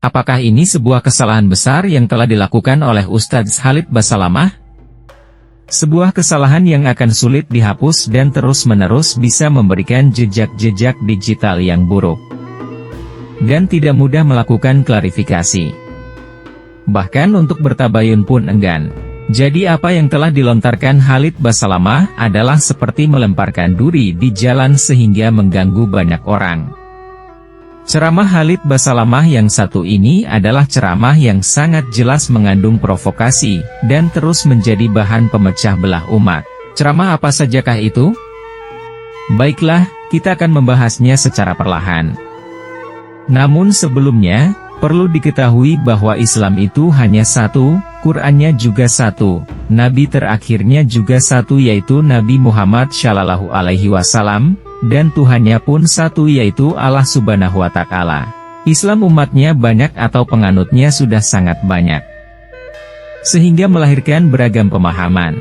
Apakah ini sebuah kesalahan besar yang telah dilakukan oleh Ustadz Khalid Basalamah? Sebuah kesalahan yang akan sulit dihapus dan terus-menerus bisa memberikan jejak-jejak digital yang buruk. Dan tidak mudah melakukan klarifikasi. Bahkan untuk bertabayun pun enggan. Jadi apa yang telah dilontarkan Khalid Basalamah adalah seperti melemparkan duri di jalan sehingga mengganggu banyak orang. Ceramah Khalid Basalamah yang satu ini adalah ceramah yang sangat jelas mengandung provokasi, dan terus menjadi bahan pemecah belah umat. Ceramah apa sajakah itu? Baiklah, kita akan membahasnya secara perlahan. Namun sebelumnya, perlu diketahui bahwa Islam itu hanya satu, Qur'annya juga satu, Nabi terakhirnya juga satu yaitu Nabi Muhammad Shallallahu Alaihi Wasallam, dan Tuhannya pun satu yaitu Allah Subhanahu Wa Ta'ala. Islam umatnya banyak atau penganutnya sudah sangat banyak. Sehingga melahirkan beragam pemahaman.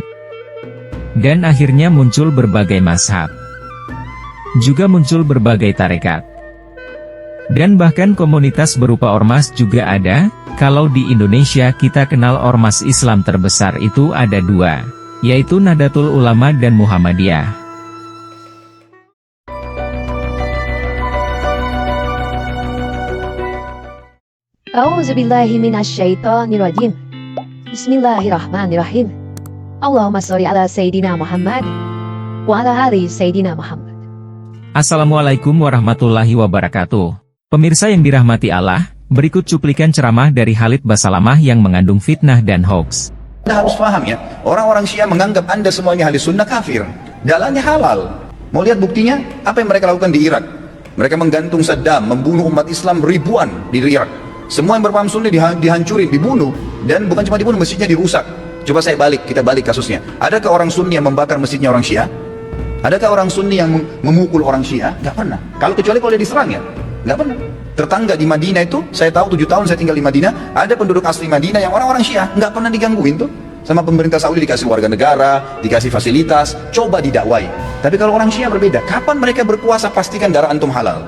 Dan akhirnya muncul berbagai mazhab. Juga muncul berbagai tarekat. Dan bahkan komunitas berupa ormas juga ada. Kalau di Indonesia kita kenal ormas Islam terbesar itu ada dua, yaitu Nahdlatul Ulama dan Muhammadiyah. A'udzubillahi minasyaitonirrajim. Bismillahirrahmanirrahim. Allahumma sholli ala Sayyidina Muhammad wa ala ali Sayyidina Muhammad. Assalamualaikum warahmatullahi wabarakatuh. Pemirsa yang dirahmati Allah, berikut cuplikan ceramah dari Khalid Basalamah yang mengandung fitnah dan hoax. Anda harus paham ya, orang-orang Syiah menganggap Anda semuanya ahli sunnah kafir. Jalannya halal. Mau lihat buktinya? Apa yang mereka lakukan di Irak? Mereka menggantung Saddam, membunuh umat Islam ribuan di Irak. Semua yang berpaham sunnah dihancurin, dibunuh. Dan bukan cuma dibunuh, masjidnya dirusak. Coba kita balik kasusnya. Adakah orang Sunni yang membakar masjidnya orang Syiah? Adakah orang Sunni yang memukul orang Syiah? Gak pernah. Kecuali kalau dia diserang ya. Gak pernah. Tetangga di Madinah itu, saya tahu 7 tahun saya tinggal di Madinah, ada penduduk asli Madinah yang orang-orang Syiah, gak pernah digangguin tuh. Sama pemerintah Saudi dikasih warga negara, dikasih fasilitas, coba didakwai. Tapi kalau orang Syiah berbeda, kapan mereka berkuasa pastikan darah antum halal.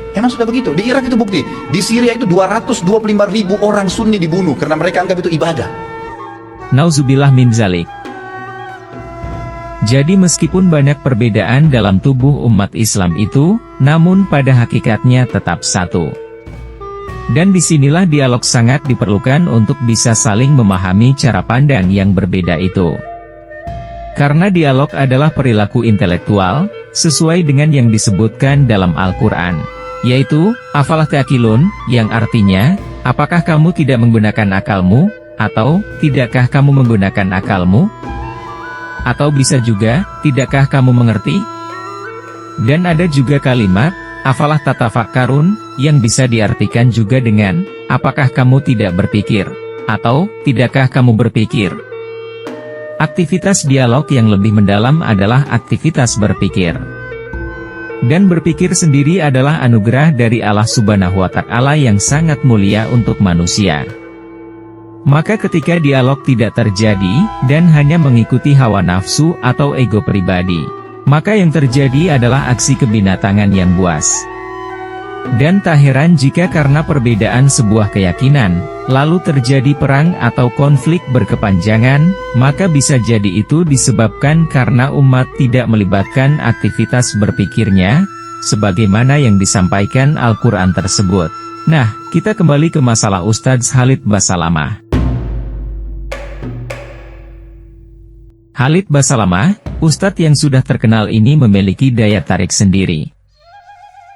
Emang sudah begitu, di Irak itu bukti. Di Syria itu 225.000 orang Sunni dibunuh, karena mereka anggap itu ibadah. Nauzubillah min zalik. Jadi meskipun banyak perbedaan dalam tubuh umat Islam itu, namun pada hakikatnya tetap satu. Dan disinilah dialog sangat diperlukan untuk bisa saling memahami cara pandang yang berbeda itu. Karena dialog adalah perilaku intelektual, sesuai dengan yang disebutkan dalam Al-Quran, yaitu, afalah ta'qilun, yang artinya, apakah kamu tidak menggunakan akalmu, atau, tidakkah kamu menggunakan akalmu? Atau bisa juga, tidakkah kamu mengerti? Dan ada juga kalimat, afalah tatafakkarun, yang bisa diartikan juga dengan, apakah kamu tidak berpikir? Atau, tidakkah kamu berpikir? Aktivitas dialog yang lebih mendalam adalah aktivitas berpikir. Dan berpikir sendiri adalah anugerah dari Allah Subhanahu Wa Ta'ala yang sangat mulia untuk manusia. Maka ketika dialog tidak terjadi, dan hanya mengikuti hawa nafsu atau ego pribadi, maka yang terjadi adalah aksi kebinatangan yang buas. Dan tak heran jika karena perbedaan sebuah keyakinan, lalu terjadi perang atau konflik berkepanjangan, maka bisa jadi itu disebabkan karena umat tidak melibatkan aktivitas berpikirnya, sebagaimana yang disampaikan Al-Quran tersebut. Nah, kita kembali ke masalah Ustadz Khalid Basalamah. Khalid Basalamah, Ustadz yang sudah terkenal ini memiliki daya tarik sendiri.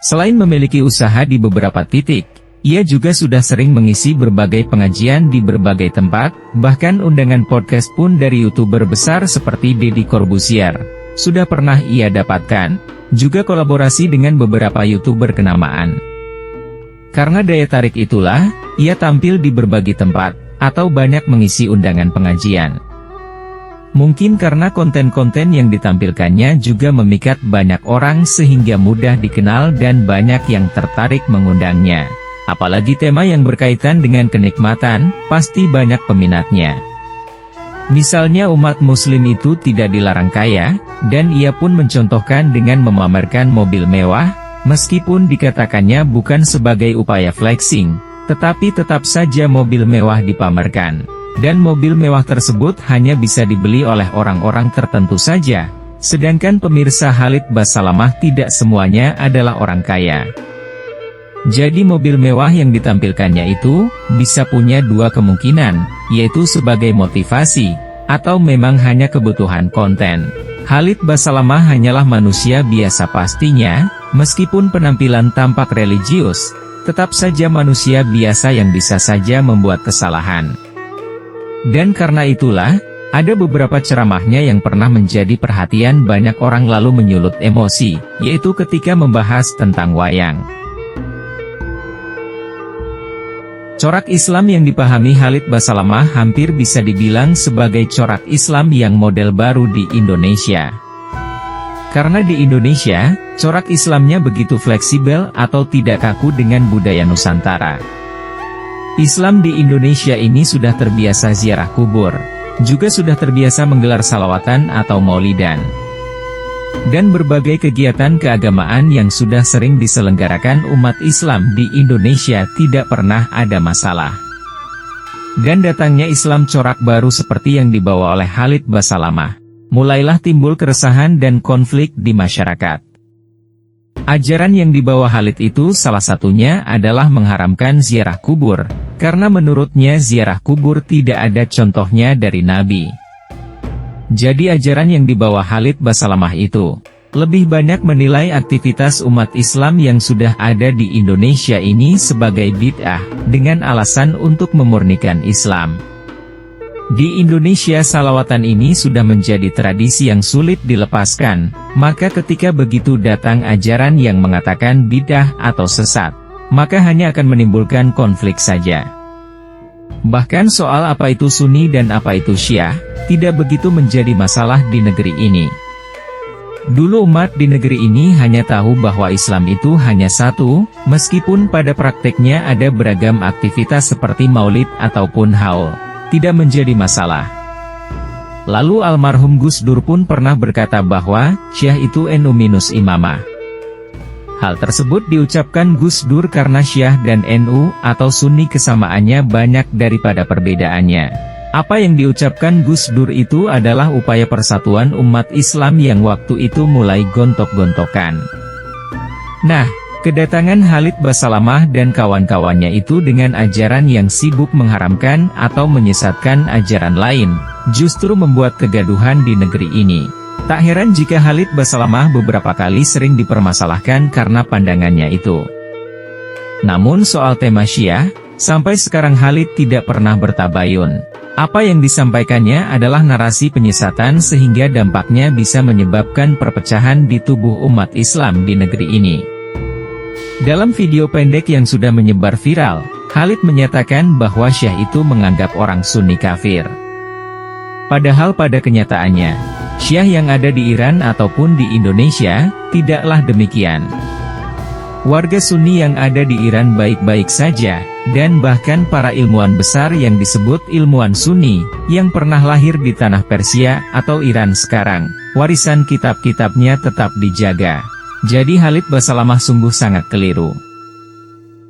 Selain memiliki usaha di beberapa titik, ia juga sudah sering mengisi berbagai pengajian di berbagai tempat, bahkan undangan podcast pun dari YouTuber besar seperti Deddy Corbuzier, sudah pernah ia dapatkan, juga kolaborasi dengan beberapa YouTuber kenamaan. Karena daya tarik itulah, ia tampil di berbagai tempat, atau banyak mengisi undangan pengajian. Mungkin karena konten-konten yang ditampilkannya juga memikat banyak orang sehingga mudah dikenal dan banyak yang tertarik mengundangnya. Apalagi tema yang berkaitan dengan kenikmatan, pasti banyak peminatnya. Misalnya umat muslim itu tidak dilarang kaya, dan ia pun mencontohkan dengan memamerkan mobil mewah, meskipun dikatakannya bukan sebagai upaya flexing, Tetapi tetap saja mobil mewah dipamerkan. Dan mobil mewah tersebut hanya bisa dibeli oleh orang-orang tertentu saja. Sedangkan pemirsa Khalid Basalamah tidak semuanya adalah orang kaya. Jadi mobil mewah yang ditampilkannya itu, bisa punya dua kemungkinan, yaitu sebagai motivasi, atau memang hanya kebutuhan konten. Khalid Basalamah hanyalah manusia biasa pastinya, meskipun penampilan tampak religius, tetap saja manusia biasa yang bisa saja membuat kesalahan. Dan karena itulah, ada beberapa ceramahnya yang pernah menjadi perhatian banyak orang lalu menyulut emosi, yaitu ketika membahas tentang wayang. Corak Islam yang dipahami Khalid Basalamah hampir bisa dibilang sebagai corak Islam yang model baru di Indonesia. Karena di Indonesia, corak Islamnya begitu fleksibel atau tidak kaku dengan budaya Nusantara. Islam di Indonesia ini sudah terbiasa ziarah kubur, juga sudah terbiasa menggelar salawatan atau maulidan, dan berbagai kegiatan keagamaan yang sudah sering diselenggarakan umat Islam di Indonesia tidak pernah ada masalah. Dan datangnya Islam corak baru seperti yang dibawa oleh Khalid Basalamah, mulailah timbul keresahan dan konflik di masyarakat. Ajaran yang dibawa Khalid itu salah satunya adalah mengharamkan ziarah kubur, karena menurutnya ziarah kubur tidak ada contohnya dari Nabi. Jadi ajaran yang dibawa Khalid Basalamah itu, lebih banyak menilai aktivitas umat Islam yang sudah ada di Indonesia ini sebagai bid'ah, dengan alasan untuk memurnikan Islam. Di Indonesia salawatan ini sudah menjadi tradisi yang sulit dilepaskan, maka ketika begitu datang ajaran yang mengatakan bid'ah atau sesat, maka hanya akan menimbulkan konflik saja. Bahkan soal apa itu Sunni dan apa itu Syiah, tidak begitu menjadi masalah di negeri ini. Dulu umat di negeri ini hanya tahu bahwa Islam itu hanya satu, meskipun pada prakteknya ada beragam aktivitas seperti maulid ataupun haul. Tidak menjadi masalah. Lalu almarhum Gus Dur pun pernah berkata bahwa Syiah itu NU minus imamah. Hal tersebut diucapkan Gus Dur karena Syiah dan NU atau Sunni kesamaannya banyak daripada perbedaannya. Apa yang diucapkan Gus Dur itu adalah upaya persatuan umat Islam yang waktu itu mulai gontok-gontokan. Nah, kedatangan Khalid Basalamah dan kawan-kawannya itu dengan ajaran yang sibuk mengharamkan atau menyesatkan ajaran lain, justru membuat kegaduhan di negeri ini. Tak heran jika Khalid Basalamah beberapa kali sering dipermasalahkan karena pandangannya itu. Namun soal tema Syiah, sampai sekarang Khalid tidak pernah bertabayun. Apa yang disampaikannya adalah narasi penyesatan sehingga dampaknya bisa menyebabkan perpecahan di tubuh umat Islam di negeri ini. Dalam video pendek yang sudah menyebar viral, Khalid menyatakan bahwa Syiah itu menganggap orang Sunni kafir. Padahal pada kenyataannya, Syiah yang ada di Iran ataupun di Indonesia, tidaklah demikian. Warga Sunni yang ada di Iran baik-baik saja, dan bahkan para ilmuwan besar yang disebut ilmuwan Sunni, yang pernah lahir di tanah Persia atau Iran sekarang, warisan kitab-kitabnya tetap dijaga. Jadi Khalid Basalamah sungguh sangat keliru.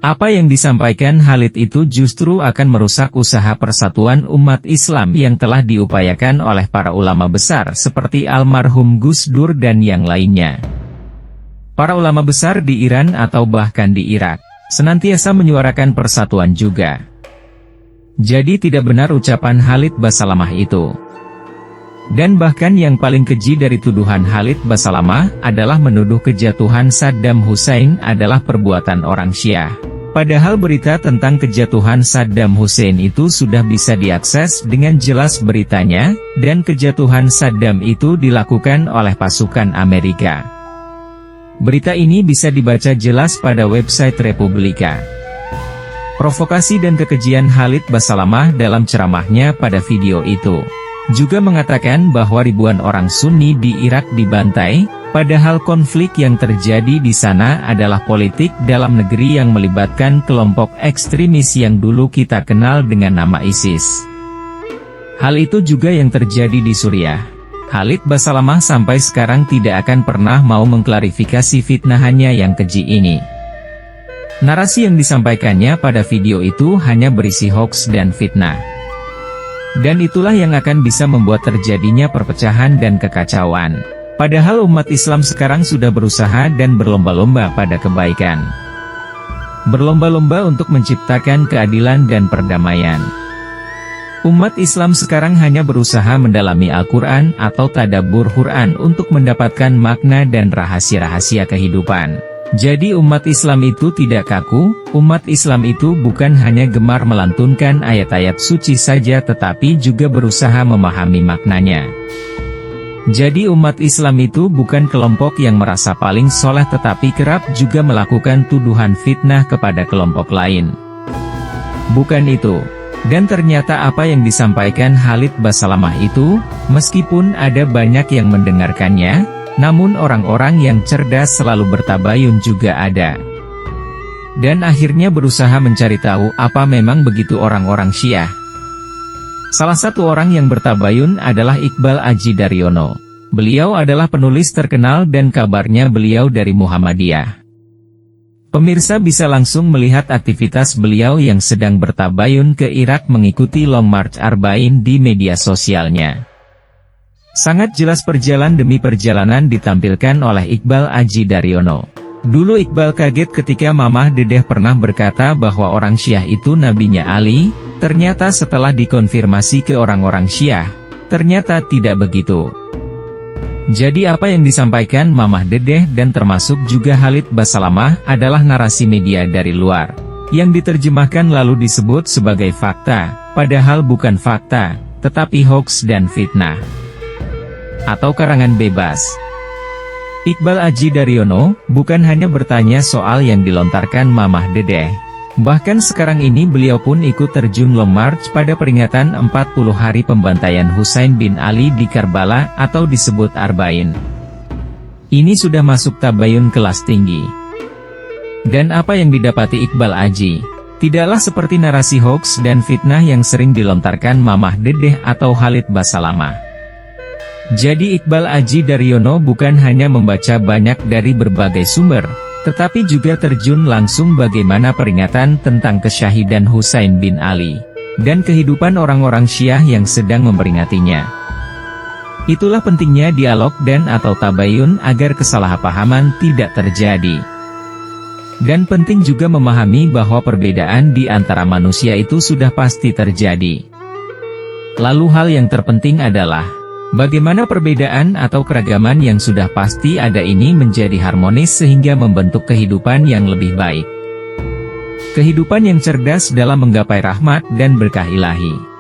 Apa yang disampaikan Khalid itu justru akan merusak usaha persatuan umat Islam yang telah diupayakan oleh para ulama besar seperti almarhum Gus Dur dan yang lainnya. Para ulama besar di Iran atau bahkan di Irak, senantiasa menyuarakan persatuan juga. Jadi tidak benar ucapan Khalid Basalamah itu. Dan bahkan yang paling keji dari tuduhan Khalid Basalamah adalah menuduh kejatuhan Saddam Hussein adalah perbuatan orang Syiah. Padahal berita tentang kejatuhan Saddam Hussein itu sudah bisa diakses dengan jelas beritanya, dan kejatuhan Saddam itu dilakukan oleh pasukan Amerika. Berita ini bisa dibaca jelas pada website Republika. Provokasi dan kekejian Khalid Basalamah dalam ceramahnya pada video itu juga mengatakan bahwa ribuan orang Sunni di Irak dibantai, padahal konflik yang terjadi di sana adalah politik dalam negeri yang melibatkan kelompok ekstremis yang dulu kita kenal dengan nama ISIS. Hal itu juga yang terjadi di Suriah. Khalid Basalamah sampai sekarang tidak akan pernah mau mengklarifikasi fitnahannya yang keji ini. Narasi yang disampaikannya pada video itu hanya berisi hoaks dan fitnah. Dan itulah yang akan bisa membuat terjadinya perpecahan dan kekacauan. Padahal umat Islam sekarang sudah berusaha dan berlomba-lomba pada kebaikan. Berlomba-lomba untuk menciptakan keadilan dan perdamaian. Umat Islam sekarang hanya berusaha mendalami Al-Quran atau tadabbur Quran untuk mendapatkan makna dan rahasia-rahasia kehidupan. Jadi umat Islam itu tidak kaku, umat Islam itu bukan hanya gemar melantunkan ayat-ayat suci saja tetapi juga berusaha memahami maknanya. Jadi umat Islam itu bukan kelompok yang merasa paling soleh tetapi kerap juga melakukan tuduhan fitnah kepada kelompok lain. Bukan itu. Dan ternyata apa yang disampaikan Khalid Basalamah itu, meskipun ada banyak yang mendengarkannya, namun orang-orang yang cerdas selalu bertabayun juga ada. Dan akhirnya berusaha mencari tahu apa memang begitu orang-orang Syiah. Salah satu orang yang bertabayun adalah Iqbal Aji Daryono. Beliau adalah penulis terkenal dan kabarnya beliau dari Muhammadiyah. Pemirsa bisa langsung melihat aktivitas beliau yang sedang bertabayun ke Irak mengikuti Long March Arba'in di media sosialnya. Sangat jelas perjalanan demi perjalanan ditampilkan oleh Iqbal Aji Daryono. Dulu Iqbal kaget ketika Mamah Dedeh pernah berkata bahwa orang Syiah itu nabinya Ali, ternyata setelah dikonfirmasi ke orang-orang Syiah, ternyata tidak begitu. Jadi apa yang disampaikan Mamah Dedeh dan termasuk juga Khalid Basalamah adalah narasi media dari luar, yang diterjemahkan lalu disebut sebagai fakta, padahal bukan fakta, tetapi hoaks dan fitnah. Atau karangan bebas. Iqbal Aji Daryono bukan hanya bertanya soal yang dilontarkan Mamah Dedeh. Bahkan sekarang ini beliau pun ikut terjun Long March pada peringatan 40 hari pembantaian Husain bin Ali di Karbala atau disebut Arba'in. Ini sudah masuk tabayun kelas tinggi. Dan apa yang didapati Iqbal Aji? Tidaklah seperti narasi hoaks dan fitnah yang sering dilontarkan Mamah Dedeh atau Khalid Basalamah. Jadi Iqbal Aji Daryono bukan hanya membaca banyak dari berbagai sumber, tetapi juga terjun langsung bagaimana peringatan tentang kesyahidan Husain bin Ali, dan kehidupan orang-orang Syiah yang sedang memperingatinya. Itulah pentingnya dialog dan atau tabayun agar kesalahpahaman tidak terjadi. Dan penting juga memahami bahwa perbedaan di antara manusia itu sudah pasti terjadi. Lalu hal yang terpenting adalah bagaimana perbedaan atau keragaman yang sudah pasti ada ini menjadi harmonis sehingga membentuk kehidupan yang lebih baik. Kehidupan yang cerdas dalam menggapai rahmat dan berkah ilahi.